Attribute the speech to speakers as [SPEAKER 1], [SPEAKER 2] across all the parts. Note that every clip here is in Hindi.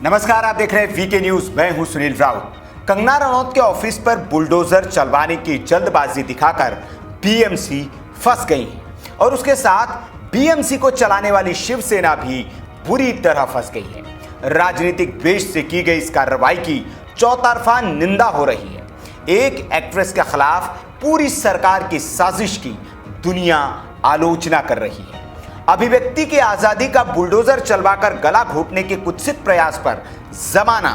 [SPEAKER 1] नमस्कार, आप देख रहे हैं वीके न्यूज। मैं हूं सुनील राउत। कंगना रनौत के ऑफिस पर बुलडोजर चलवाने की जल्दबाजी दिखाकर बीएमसी फंस गई है और उसके साथ बीएमसी को चलाने वाली शिवसेना भी बुरी तरह फंस गई है। राजनीतिक द्वेष से की गई इस कार्रवाई की चौतरफा निंदा हो रही है। एक एक्ट्रेस के खिलाफ पूरी सरकार की साजिश की दुनिया आलोचना कर रही है। अभिव्यक्ति की आजादी का बुलडोजर चलवाकर गला घोटने के कुत्सित प्रयास पर जमाना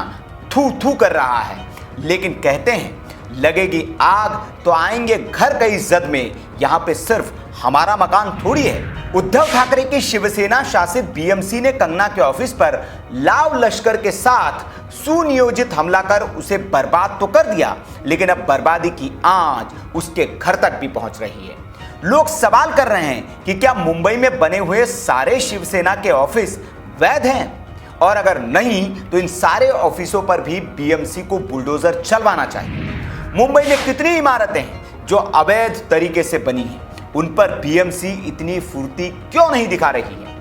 [SPEAKER 1] थू थू कर रहा है, लेकिन कहते हैं लगेगी आग तो आएंगे घर कई जद में। यहां पे सिर्फ हमारा मकान थोड़ी है। उद्धव ठाकरे की शिवसेना शासित बीएमसी ने कंगना के ऑफिस पर लाव लश्कर के साथ सुनियोजित हमला कर उसे बर्बाद तो कर दिया, लेकिन अब बर्बादी की आंच उसके घर तक भी पहुंच रही है। लोग सवाल कर रहे हैं कि क्या मुंबई में बने हुए सारे शिवसेना के ऑफिस वैध हैं, और अगर नहीं तो इन सारे ऑफिसों पर भी बीएमसी को बुलडोजर चलवाना चाहिए। मुंबई में कितनी इमारतें हैं जो अवैध तरीके से बनी हैं, उन पर बीएमसी इतनी फुर्ती क्यों नहीं दिखा रही है?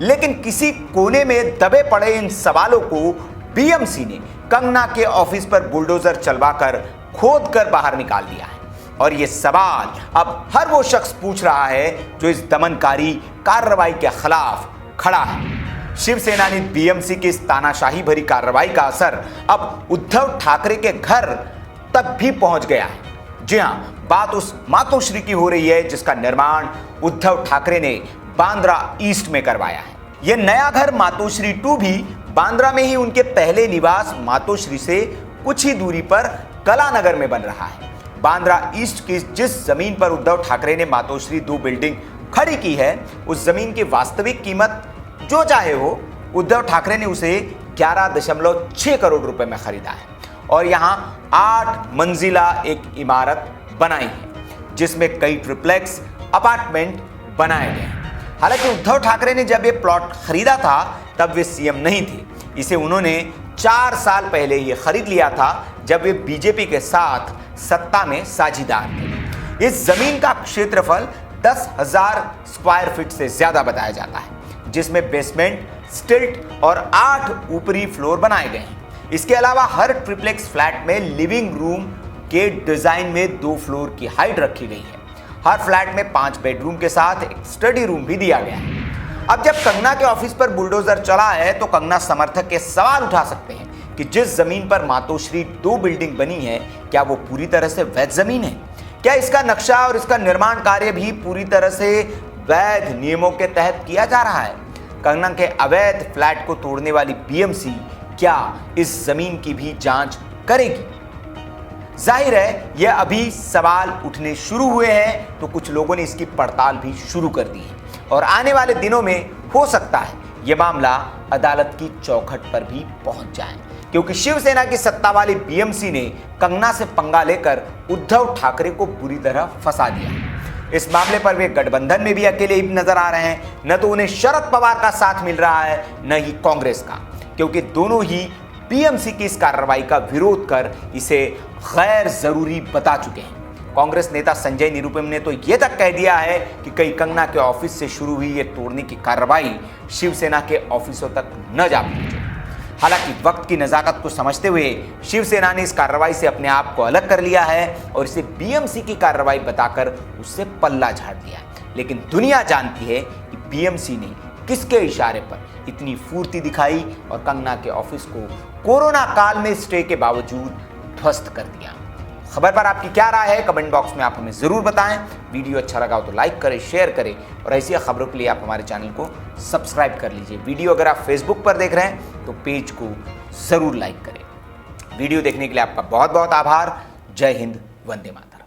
[SPEAKER 1] लेकिन किसी कोने में दबे पड़े इन सवालों को बीएमसी ने कंगना के ऑफिस पर बुलडोजर चलवाकर खोद कर बाहर निकाल दिया है। और ये सवाल अब हर वो शख्स पूछ रहा है जो इस दमनकारी कार्रवाई के खिलाफ खड़ा है। शिवसेना ने बीएमसी की इस तानाशाही भरी कार्रवाई का असर अब उद्धव ठाकरे के घर तक भी पहुंच गया है। जी हां, बात उस मातोश्री की हो रही है जिसका निर्माण उद्धव ठाकरे ने बांद्रा ईस्ट में करवाया है। यह नया घर मातोश्री 2 भी बांद्रा में ही उनके पहले निवास मातोश्री से कुछ ही दूरी पर कलानगर में बन रहा है। बांद्रा ईस्ट की जिस जमीन पर उद्धव ठाकरे ने मातोश्री 2 बिल्डिंग खड़ी की है, उस जमीन की वास्तविक कीमत जो चाहे हो, उद्धव ठाकरे ने उसे 11.6 करोड़ रुपए में खरीदा है और यहां 8 मंजिला एक इमारत बनाई है जिसमें कई ट्रिप्लेक्स अपार्टमेंट बनाए गए हैं। हालांकि उद्धव ठाकरे ने जब यह प्लॉट खरीदा था तब वे सीएम नहीं थे। इसे उन्होंने 4 साल पहले ये खरीद लिया था जब वे बीजेपी के साथ सत्ता में साझीदार थे। इस जमीन का क्षेत्रफल 10,000 स्क्वायर फीट से ज्यादा बताया जाता है, जिसमें बेसमेंट, स्टिल्ट और 8 ऊपरी फ्लोर बनाए गए हैं। इसके अलावा हर ट्रिप्लेक्स फ्लैट में लिविंग रूम के डिजाइन में 2 फ्लोर की हाइट रखी गई है। हर फ्लैट में 5 बेडरूम के साथ एक स्टडी रूम भी दिया गया है। अब जब कंगना के ऑफिस पर बुलडोजर चला है तो कंगना समर्थक ये सवाल उठा सकते हैं कि जिस जमीन पर मातोश्री 2 बिल्डिंग बनी है, क्या वो पूरी तरह से वैध जमीन है? क्या इसका नक्शा और इसका निर्माण कार्य भी पूरी तरह से वैध नियमों के तहत किया जा रहा है? कंगना के अवैध फ्लैट को तोड़ने वाली बीएमसी क्या इस जमीन की भी जांच करेगी? जाहिर है यह अभी सवाल उठने शुरू हुए हैं, तो कुछ लोगों ने इसकी पड़ताल भी शुरू कर दी है और आने वाले दिनों में हो सकता है यह मामला अदालत की चौखट पर भी पहुंच जाए, क्योंकि शिवसेना की सत्ता वाली बीएमसी ने कंगना से पंगा लेकर उद्धव ठाकरे को बुरी तरह फंसा दिया। इस मामले पर वे गठबंधन में भी अकेले ही नजर आ रहे हैं। न तो उन्हें शरद पवार का साथ मिल रहा है, न ही कांग्रेस का, क्योंकि दोनों ही बीएमसी की इस कार्रवाई का विरोध कर इसे गैर जरूरी बता चुके हैं। कांग्रेस नेता संजय निरुपम ने तो यह तक कह दिया है कि कहीं कंगना के ऑफिस से शुरू हुई ये तोड़ने की कार्रवाई शिवसेना के ऑफिसों तक न जा पहुंचे। हालांकि वक्त की नजाकत को समझते हुए शिवसेना ने इस कार्रवाई से अपने आप को अलग कर लिया है और इसे बीएमसी की कार्रवाई बताकर उससे पल्ला झाड़ दिया। लेकिन दुनिया जानती है कि बीएमसी ने किसके इशारे पर इतनी फुर्ती दिखाई और कंगना के ऑफिस को कोरोना काल में स्टे के बावजूद ध्वस्त कर दिया। खबर पर आपकी क्या राय है? कमेंट बॉक्स में आप हमें जरूर बताएं। वीडियो अच्छा लगा हो तो लाइक करें, शेयर करें और ऐसी खबरों के लिए आप हमारे चैनल को सब्सक्राइब कर लीजिए। वीडियो अगर आप फेसबुक पर देख रहे हैं तो पेज को जरूर लाइक करें। वीडियो देखने के लिए आपका बहुत बहुत आभार। जय हिंद, वंदे मातरम।